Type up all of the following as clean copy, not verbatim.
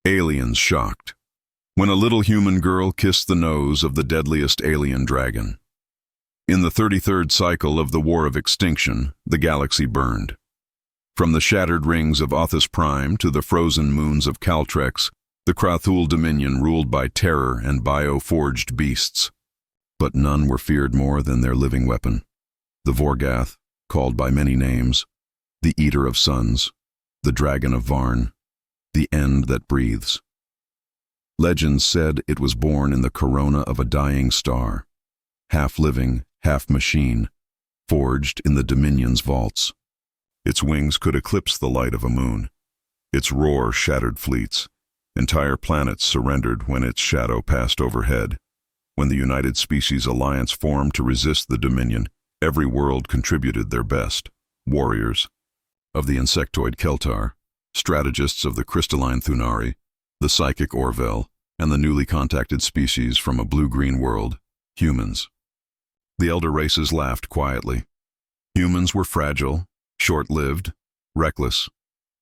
Aliens shocked. When a little human girl kissed the nose of the deadliest alien dragon. In the 33rd cycle of the War of Extinction, the galaxy burned. From the shattered rings of Othis Prime to the frozen moons of Caltrex, the Krathul Dominion ruled by terror and bio-forged beasts. But none were feared more than their living weapon. The Vorgath, called by many names, the Eater of Suns, the Dragon of Varn, the End that breathes. Legends said it was born in the corona of a dying star, half living, half machine, forged in the Dominion's vaults. Its wings could eclipse the light of a moon. Its roar shattered fleets. Entire planets surrendered when its shadow passed overhead. When the United Species Alliance formed to resist the Dominion, every world contributed their best. Warriors of the insectoid Keltar, strategists of the crystalline Thunari, the psychic Orvel, and the newly contacted species from a blue-green world, humans. The elder races laughed quietly. Humans were fragile, short-lived, reckless,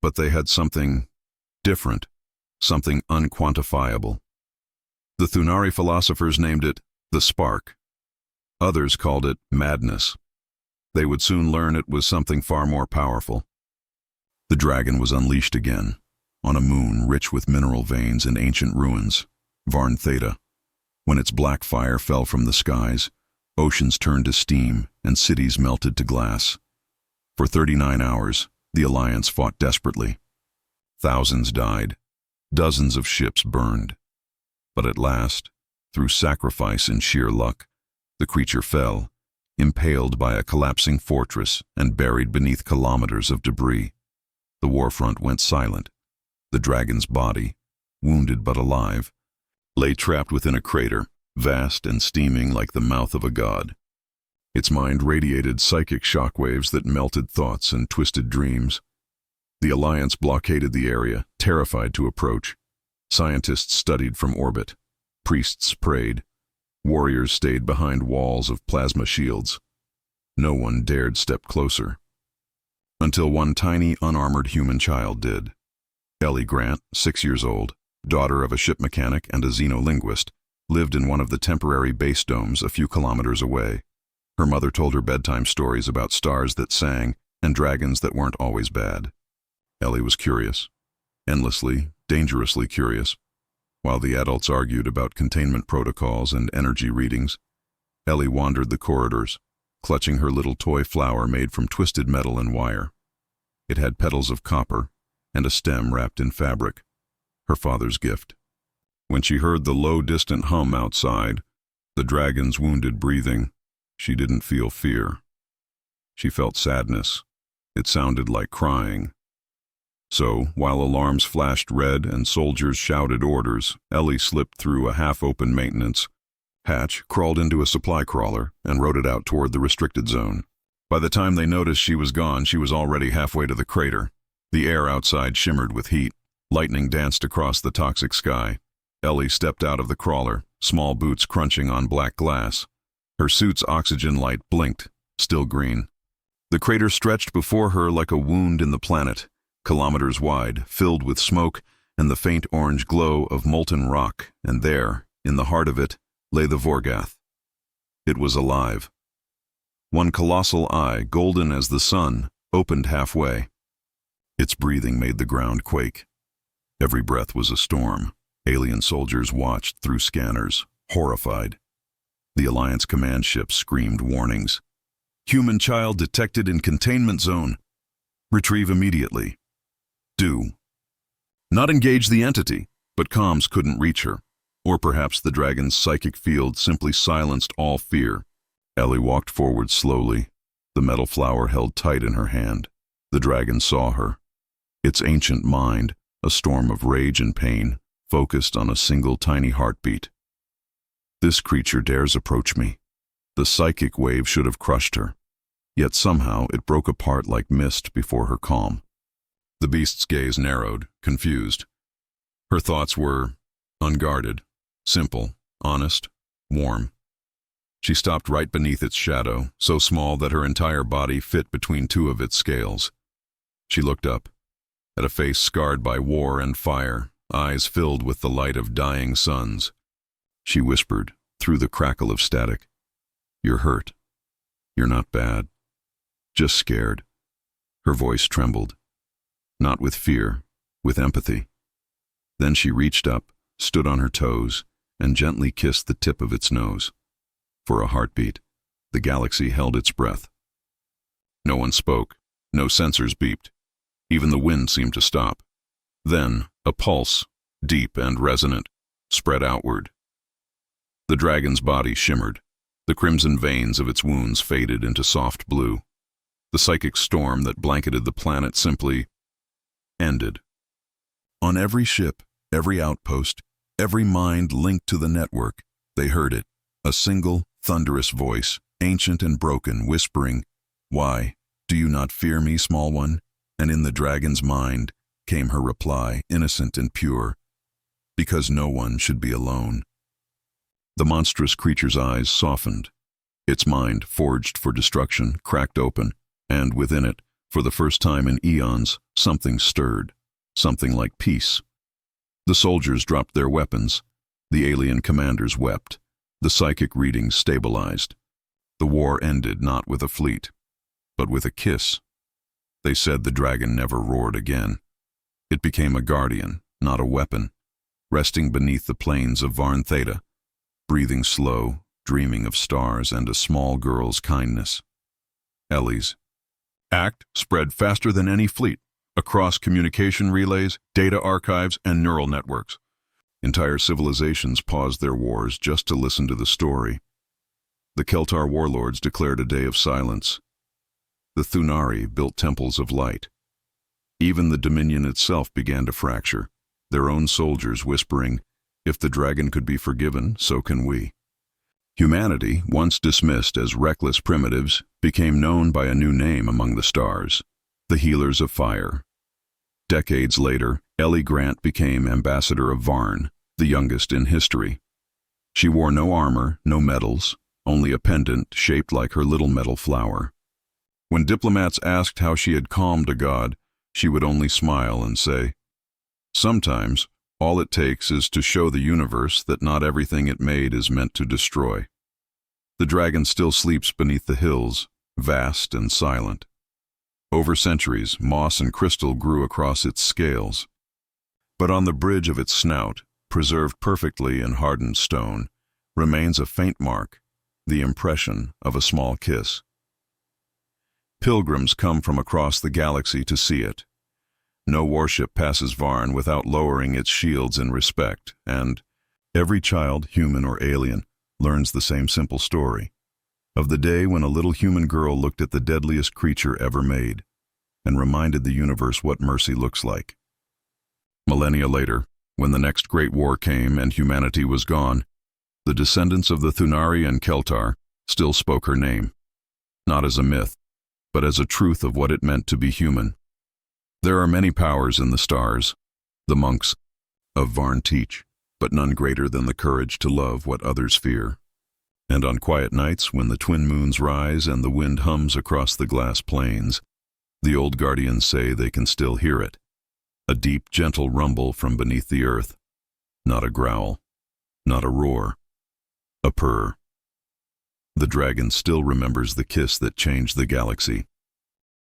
but they had something different, something unquantifiable. The Thunari philosophers named it the spark. Others called it madness. They would soon learn it was something far more powerful. The dragon was unleashed again, on a moon rich with mineral veins and ancient ruins, Varn Theta. When its black fire fell from the skies, oceans turned to steam and cities melted to glass. For 39 hours, the Alliance fought desperately. Thousands died. Dozens of ships burned. But at last, through sacrifice and sheer luck, the creature fell, impaled by a collapsing fortress and buried beneath kilometers of debris. The warfront went silent. The dragon's body, wounded but alive, lay trapped within a crater, vast and steaming like the mouth of a god. Its mind radiated psychic shockwaves that melted thoughts and twisted dreams. The Alliance blockaded the area, terrified to approach. Scientists studied from orbit. Priests prayed. Warriors stayed behind walls of plasma shields. No one dared step closer. Until one tiny, unarmored human child did. Ellie Grant, 6 years old, daughter of a ship mechanic and a xenolinguist, lived in one of the temporary base domes a few kilometers away. Her mother told her bedtime stories about stars that sang and dragons that weren't always bad. Ellie was curious, endlessly, dangerously curious. While the adults argued about containment protocols and energy readings, Ellie wandered the corridors, clutching her little toy flower made from twisted metal and wire. It had petals of copper and a stem wrapped in fabric, her father's gift. When she heard the low, distant hum outside, the dragon's wounded breathing, she didn't feel fear. She felt sadness. It sounded like crying. So, while alarms flashed red and soldiers shouted orders, Ellie slipped through a half-open maintenance hatch, crawled into a supply crawler, and rode it out toward the restricted zone. By the time they noticed she was gone, she was already halfway to the crater. The air outside shimmered with heat. Lightning danced across the toxic sky. Ellie stepped out of the crawler, small boots crunching on black glass. Her suit's oxygen light blinked, still green. The crater stretched before her like a wound in the planet, kilometers wide, filled with smoke and the faint orange glow of molten rock, and there, in the heart of it, lay the Vorgath. It was alive. One colossal eye, golden as the sun, opened halfway. Its breathing made the ground quake. Every breath was a storm. Alien soldiers watched through scanners, horrified. The Alliance command ship screamed warnings. Human child detected in containment zone. Retrieve immediately. Do. Not engage the entity, but comms couldn't reach her. Or perhaps the dragon's psychic field simply silenced all fear. Ellie walked forward slowly, the metal flower held tight in her hand. The dragon saw her. Its ancient mind, a storm of rage and pain, focused on a single tiny heartbeat. This creature dares approach me. The psychic wave should have crushed her. Yet somehow it broke apart like mist before her calm. The beast's gaze narrowed, confused. Her thoughts were unguarded, simple, honest, warm. She stopped right beneath its shadow, so small that her entire body fit between two of its scales. She looked up, at a face scarred by war and fire, eyes filled with the light of dying suns. She whispered, through the crackle of static, "You're hurt. You're not bad. Just scared." Her voice trembled. Not with fear, with empathy. Then she reached up, stood on her toes, and gently kissed the tip of its nose. For a heartbeat, the galaxy held its breath. No one spoke, no sensors beeped. Even the wind seemed to stop. Then, a pulse, deep and resonant, spread outward. The dragon's body shimmered. The crimson veins of its wounds faded into soft blue. The psychic storm that blanketed the planet simply ended. On every ship, every outpost, every mind linked to the network, they heard it, a single, thunderous voice, ancient and broken, whispering, "Why, do you not fear me, small one?" And in the dragon's mind came her reply, innocent and pure, "Because no one should be alone." The monstrous creature's eyes softened. Its mind, forged for destruction, cracked open, and within it, for the first time in eons, something stirred, something like peace. The soldiers dropped their weapons. The alien commanders wept. The psychic readings stabilized. The war ended not with a fleet, but with a kiss. They said the dragon never roared again. It became a guardian, not a weapon, resting beneath the plains of Varn Theta, breathing slow, dreaming of stars and a small girl's kindness. Ellie's act spread faster than any fleet, across communication relays, data archives, and neural networks. Entire civilizations paused their wars just to listen to the story. The Keltar warlords declared a day of silence. The Thunari built temples of light. Even the Dominion itself began to fracture, their own soldiers whispering, "If the dragon could be forgiven, so can we." Humanity, once dismissed as reckless primitives, became known by a new name among the stars, the Healers of Fire. Decades later, Ellie Grant became ambassador of Varn, the youngest in history. She wore no armor, no medals, only a pendant shaped like her little metal flower. When diplomats asked how she had calmed a god, she would only smile and say, "Sometimes, all it takes is to show the universe that not everything it made is meant to destroy." The dragon still sleeps beneath the hills, vast and silent. Over centuries, moss and crystal grew across its scales. But on the bridge of its snout, preserved perfectly in hardened stone, remains a faint mark, the impression of a small kiss. Pilgrims come from across the galaxy to see it. No warship passes Varn without lowering its shields in respect, and every child, human or alien, learns the same simple story, of the day when a little human girl looked at the deadliest creature ever made, and reminded the universe what mercy looks like. Millennia later, when the next great war came and humanity was gone, the descendants of the Thunari and Keltar still spoke her name, not as a myth, but as a truth of what it meant to be human. There are many powers in the stars, the monks of Varn teach, but none greater than the courage to love what others fear. And on quiet nights, when the twin moons rise and the wind hums across the glass plains, the old guardians say they can still hear it, a deep, gentle rumble from beneath the earth, not a growl, not a roar, a purr. The dragon still remembers the kiss that changed the galaxy,